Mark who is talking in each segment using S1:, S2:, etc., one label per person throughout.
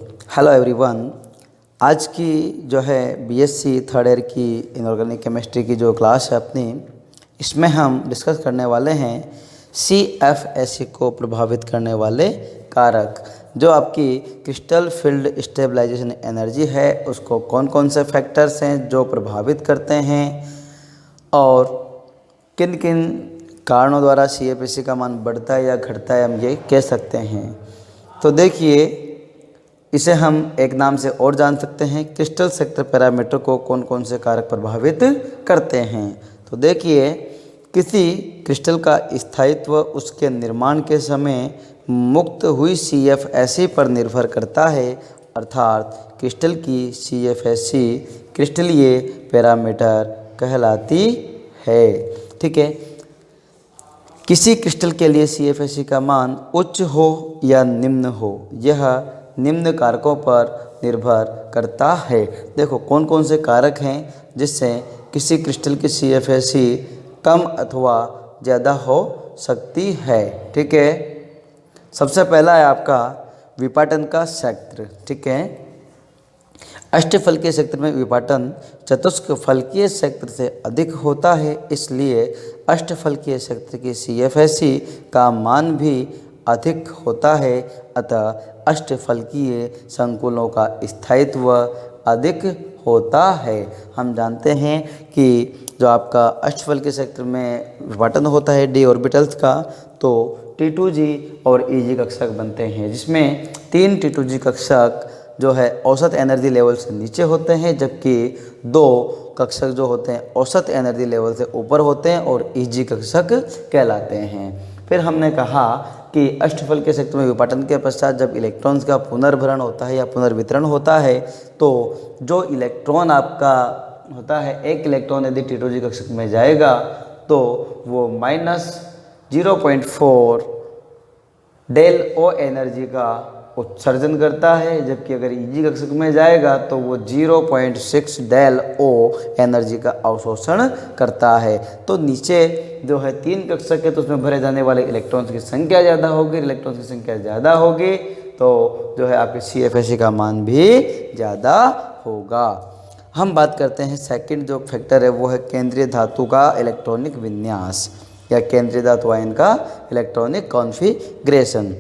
S1: Hello everyone. आज की जो है बीएससी थर्ड ईयर की इनऑर्गेनिक केमिस्ट्री की जो क्लास है अपनी, इसमें हम डिस्कस करने वाले हैं सीएफएससी को प्रभावित करने वाले कारक। जो आपकी क्रिस्टल फील्ड स्टेबलाइजेशन एनर्जी है, उसको कौन कौन से फैक्टर्स हैं जो प्रभावित करते हैं और किन किन कारणों द्वारा सीएफएससी का मान बढ़ता है या घटता है, हम ये कह सकते हैं। तो देखिए, इसे हम एक नाम से और जान सकते हैं, क्रिस्टल सेक्टर पैरामीटर को कौन कौन से कारक प्रभावित करते हैं। तो देखिए, किसी क्रिस्टल का स्थायित्व उसके निर्माण के समय मुक्त हुई सीएफएससी पर निर्भर करता है, अर्थात क्रिस्टल की सीएफएससी क्रिस्टलीय पैरामीटर कहलाती है। ठीक है, किसी क्रिस्टल के लिए सीएफएससी का मान उच्च हो या निम्न हो, यह निम्न कारकों पर निर्भर करता है। देखो कौन कौन से कारक हैं जिससे किसी क्रिस्टल की सीएफएससी कम अथवा ज़्यादा हो सकती है। ठीक है, सबसे पहला है आपका विपाटन का क्षेत्र। ठीक है, अष्टफलकीय क्षेत्र में विपाटन चतुष्फलकीय क्षेत्र से अधिक होता है, इसलिए अष्टफलकीय क्षेत्र की सीएफएससी का मान भी अधिक होता है। अतः अष्टफलकीय संकुलों का स्थायित्व अधिक होता है। हम जानते हैं कि जो आपका अष्टफलकीय क्षेत्र में विपाटन होता है डी ऑर्बिटल्स का, तो T2G और EG कक्षक बनते हैं, जिसमें 3 T2G कक्षक जो है औसत एनर्जी लेवल से नीचे होते हैं, जबकि 2 कक्षक जो होते हैं औसत एनर्जी लेवल से ऊपर होते हैं और EG कक्षक कहलाते हैं। फिर हमने कहा कि अष्टफलकीय क्षेत्र में विपाटन के पश्चात जब इलेक्ट्रॉन्स का पुनर्भरण होता है या पुनर्वितरण होता है, तो जो इलेक्ट्रॉन आपका होता है, एक इलेक्ट्रॉन यदि T2G कक्षक में जाएगा तो वो -0.4 डेल ओ एनर्जी का उत्सर्जन करता है, जबकि अगर EG कक्षक में जाएगा तो वो 0.6 डेल ओ एनर्जी का अवशोषण करता है। तो नीचे जो है 3 कक्षक है, तो उसमें भरे जाने वाले इलेक्ट्रॉन्स की संख्या ज़्यादा होगी, इलेक्ट्रॉन्स की संख्या ज़्यादा होगी तो जो है आपके सीएफएससी का मान भी ज़्यादा होगा। हम बात करते हैं सेकंड जो फैक्टर है, वो है केंद्रीय धातु का इलेक्ट्रॉनिक विन्यास या केंद्रीय धातु आयन का इलेक्ट्रॉनिक कॉन्फ़िगरेशन।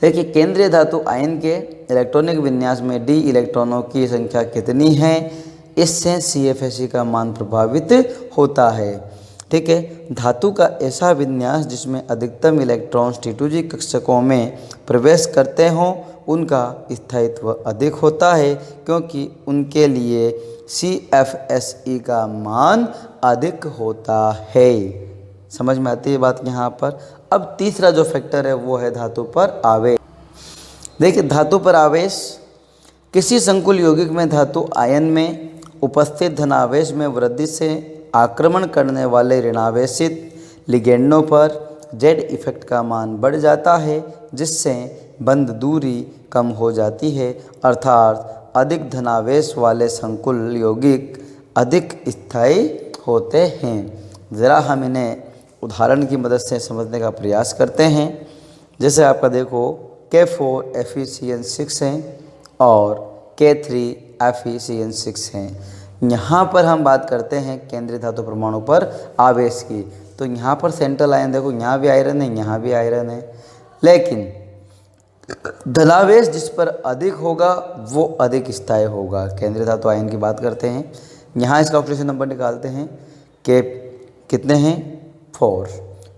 S1: देखिए, केंद्रीय धातु आयन के इलेक्ट्रॉनिक विन्यास में डी इलेक्ट्रॉनों की संख्या कितनी है, इससे सीएफएससी का मान प्रभावित होता है। ठीक है, धातु का ऐसा विन्यास जिसमें अधिकतम इलेक्ट्रॉन्स T2G कक्षकों में प्रवेश करते हों, उनका स्थायित्व अधिक होता है, क्योंकि उनके लिए सीएफएससी का मान अधिक होता है। समझ में आती है बात यहाँ पर। अब तीसरा जो फैक्टर है वो है धातु पर आवेश। देखिए, धातु पर आवेश किसी संकुल यौगिक में धातु आयन में उपस्थित धनावेश में वृद्धि से आक्रमण करने वाले ऋणावेशित लिगेंडों पर जेड इफेक्ट का मान बढ़ जाता है, जिससे बंध दूरी कम हो जाती है, अर्थात अधिक धनावेश वाले संकुल यौगिक अधिक स्थायी होते हैं। ज़रा हम इन्हें उदाहरण की मदद से समझने का प्रयास करते हैं। जैसे आपका देखो K4 FeCN6 हैं और K3 FeCN6 हैं। यहाँ पर हम बात करते हैं केंद्रीय धातु परमाणु पर आवेश की। तो यहाँ पर सेंट्रल आयन देखो, यहाँ भी आयरन है, यहाँ भी आयरन है, लेकिन धनावेश जिस पर अधिक होगा वो अधिक स्थायी होगा। केंद्रीय धातु आयन की बात करते हैं, यहाँ इसका ऑक्सीजन नंबर निकालते हैं कि कितने हैं, 4।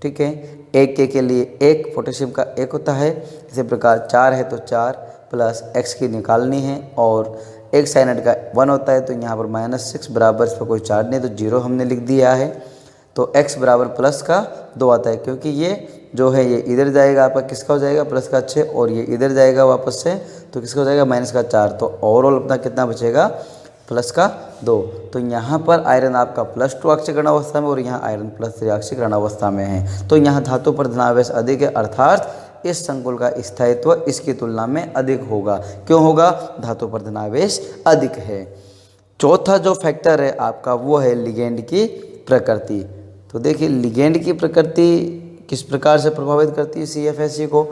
S1: ठीक है, एक के लिए 1 पोटेशियम का 1 होता है, इसी प्रकार 4 है तो 4 प्लस x की निकालनी है और एक साइनाइड का 1 होता है, तो यहाँ पर -6 बराबर, इस पर कोई चार्ज नहीं तो 0 हमने लिख दिया है। तो x बराबर प्लस का 2 आता है, क्योंकि ये जो है ये इधर जाएगा, आपका किसका हो जाएगा प्लस का 6, और ये इधर जाएगा वापस से तो किसका हो जाएगा माइनस का 4। तो ओवरऑल अपना कितना बचेगा प्लस का 2। तो यहाँ पर आयरन आपका +2 ऑक्सीकरण अवस्था में और यहाँ आयरन +3 ऑक्सीकरण अवस्था में है। तो यहाँ धातु पर धनावेश अधिक है, अर्थात इस संकुल का स्थायित्व इसकी तुलना में अधिक होगा। क्यों होगा, धातु पर धनावेश अधिक है। चौथा जो फैक्टर है आपका वो है लिगेंड की प्रकृति। तो देखिए, लिगेंड की प्रकृति किस प्रकार से प्रभावित करती है सीएफएससी को।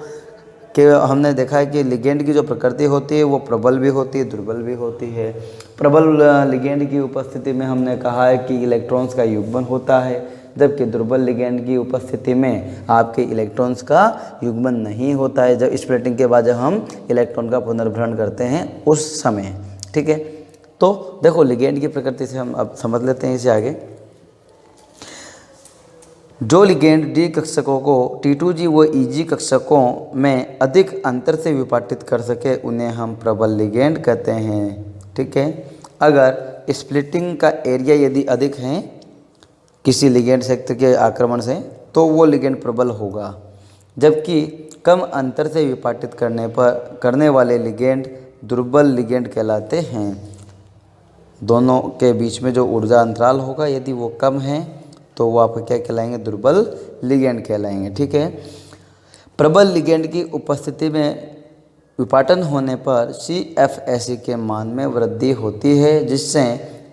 S1: कि हमने देखा है कि लिगेंड की जो प्रकृति होती है वो प्रबल भी होती है, दुर्बल भी होती है। प्रबल लिगेंड की उपस्थिति में हमने कहा है कि इलेक्ट्रॉन्स का युग्मन होता है, जबकि दुर्बल लिगेंड की उपस्थिति में आपके इलेक्ट्रॉन्स का युग्मन नहीं होता है, जब स्प्लिटिंग के बाद जब हम इलेक्ट्रॉन का पुनर्भरण करते हैं उस समय। ठीक है, तो देखो लिगेंड की प्रकृति से हम अब समझ लेते हैं इसे आगे। जो लिगेंड डी कक्षकों को T2G व EG कक्षकों में अधिक अंतर से विपाटित कर सके उन्हें हम प्रबल लिगेंड कहते हैं। ठीक है, अगर स्प्लिटिंग का एरिया यदि अधिक है किसी लिगेंड क्षेत्र के आक्रमण से तो वो लिगेंड प्रबल होगा, जबकि कम अंतर से विपाटित करने वाले लिगेंड दुर्बल लिगेंड कहलाते हैं। दोनों के बीच में जो ऊर्जा अंतराल होगा यदि वो कम है तो वो आपको क्या कहलाएंगे, दुर्बल लिगेंड कहलाएंगे। ठीक है, प्रबल लिगेंड की उपस्थिति में विपाटन होने पर CFSE के मान में वृद्धि होती है, जिससे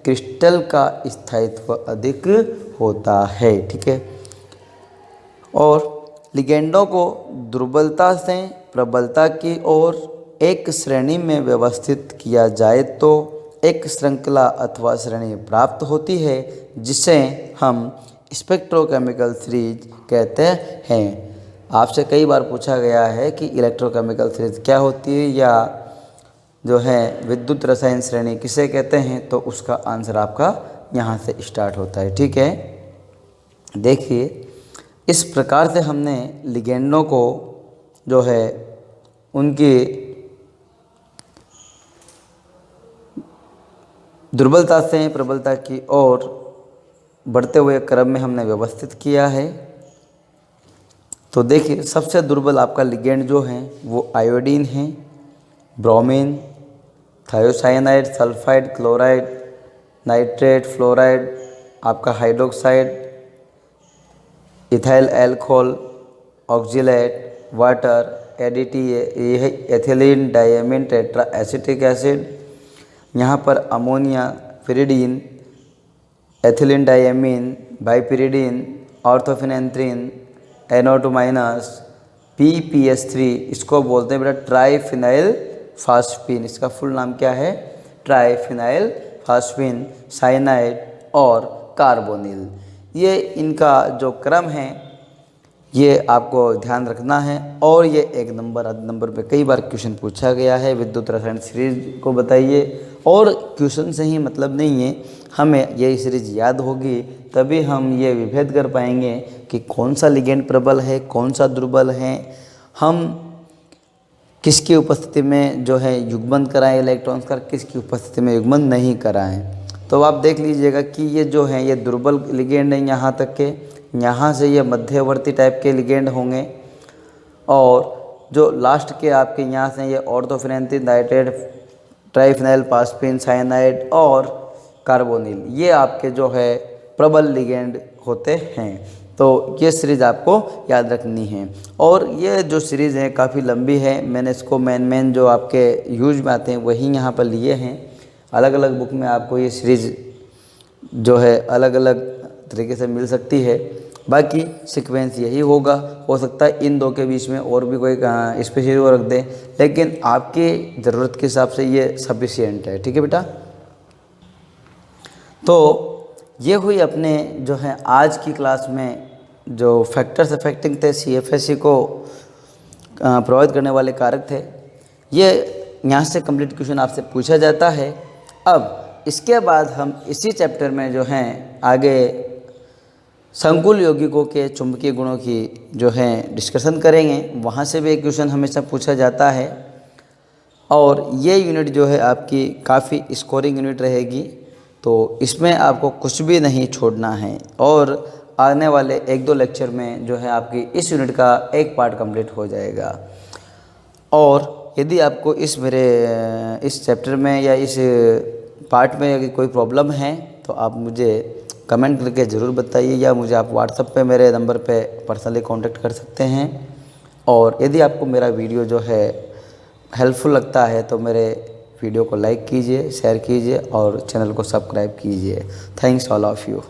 S1: क्रिस्टल का स्थायित्व अधिक होता है। ठीक है, और लिगेंडों को दुर्बलता से प्रबलता की ओर एक श्रेणी में व्यवस्थित किया जाए तो एक श्रृंखला अथवा श्रेणी प्राप्त होती है, जिसे हम स्पेक्ट्रोकेमिकल सीरीज कहते हैं। आपसे कई बार पूछा गया है कि इलेक्ट्रोकेमिकल सीरीज क्या होती है या जो है विद्युत रसायन श्रेणी किसे कहते हैं, तो उसका आंसर आपका यहाँ से स्टार्ट होता है। ठीक है, देखिए इस प्रकार से हमने लिगेंडों को जो है उनकी दुर्बलता से प्रबलता की ओर बढ़ते हुए क्रम में हमने व्यवस्थित किया है। तो देखिए सबसे दुर्बल आपका लिगेंड जो है वो आयोडीन है, bromine, thiocyanate, sulphide, chloride, nitrate, fluoride, आपका hydroxide, ethyl alcohol, oxalate, water, ADT, यह है ethylene diamine tetra acetic acid. यहाँ पर ammonia, pyridine, ethylene diamine, bipyridine, orthophenanthroline, NO2 minus, PPS3, इसको बोलते हैं बेटा ट्राइफिनाइल फास्फीन। इसका फुल नाम क्या है, ट्राइफिनाइल फास्फीन, साइनाइड और कार्बोनिल। ये इनका जो क्रम है ये आपको ध्यान रखना है, और ये एक नंबर आध नंबर पे कई बार क्वेश्चन पूछा गया है। विद्युत रसायन सीरीज को बताइए, और क्वेश्चन से ही मतलब नहीं है, हमें ये सीरीज याद होगी तभी हम ये विभेद कर पाएंगे कि कौन सा लिगेंड प्रबल है, कौन सा दुर्बल है, हम किसकी उपस्थिति में जो है युग्मन कराएं इलेक्ट्रॉन्स का, किसकी उपस्थिति में युग्मन नहीं कराएं। तो आप देख लीजिएगा कि ये जो है ये दुर्बल लिगेंड है, यहाँ तक के, यहाँ से ये मध्यवर्ती टाइप के लिगेंड होंगे, और जो लास्ट के आपके यहाँ से ये ऑर्थोफिनेंथ्रीन, नाइट्रेट, ट्राइफिनाइल फास्फीन, साइनाइड और कार्बोनिल, ये आपके जो है प्रबल लिगेंड होते हैं। तो ये सीरीज़ आपको याद रखनी है, और ये जो सीरीज़ है काफ़ी लंबी है। मैंने इसको मेन जो आपके यूज में आते हैं वही यहाँ पर लिए हैं। अलग अलग बुक में आपको ये सीरीज़ जो है अलग अलग तरीके से मिल सकती है, बाकी सीक्वेंस यही होगा। हो सकता है इन दो के बीच में और भी कोई स्पेशल वो रख दें, लेकिन आपकी ज़रूरत के हिसाब से ये सफिशिएंट है। ठीक है बेटा, तो ये हुई अपने जो है आज की क्लास में जो फैक्टर्स अफेक्टिंग थे CFSE को प्रभावित करने वाले कारक थे। ये यहाँ से कंप्लीट क्वेश्चन आपसे पूछा जाता है। अब इसके बाद हम इसी चैप्टर में जो हैं आगे संकुल यौगिकों के चुंबकीय गुणों की जो है डिस्कशन करेंगे। वहाँ से भी एक क्वेश्चन हमेशा पूछा जाता है, और ये यूनिट जो है आपकी काफ़ी स्कोरिंग यूनिट रहेगी, तो इसमें आपको कुछ भी नहीं छोड़ना है। और आने वाले 1-2 लेक्चर में जो है आपकी इस यूनिट का एक पार्ट कंप्लीट हो जाएगा। और यदि आपको इस चैप्टर में या इस पार्ट में यदि कोई प्रॉब्लम है तो आप मुझे कमेंट करके ज़रूर बताइए, या मुझे आप व्हाट्सएप पे मेरे नंबर पे पर्सनली कांटेक्ट कर सकते हैं। और यदि आपको मेरा वीडियो जो है हेल्पफुल लगता है तो मेरे वीडियो को लाइक कीजिए, शेयर कीजिए और चैनल को सब्सक्राइब कीजिए। Thanks all of you.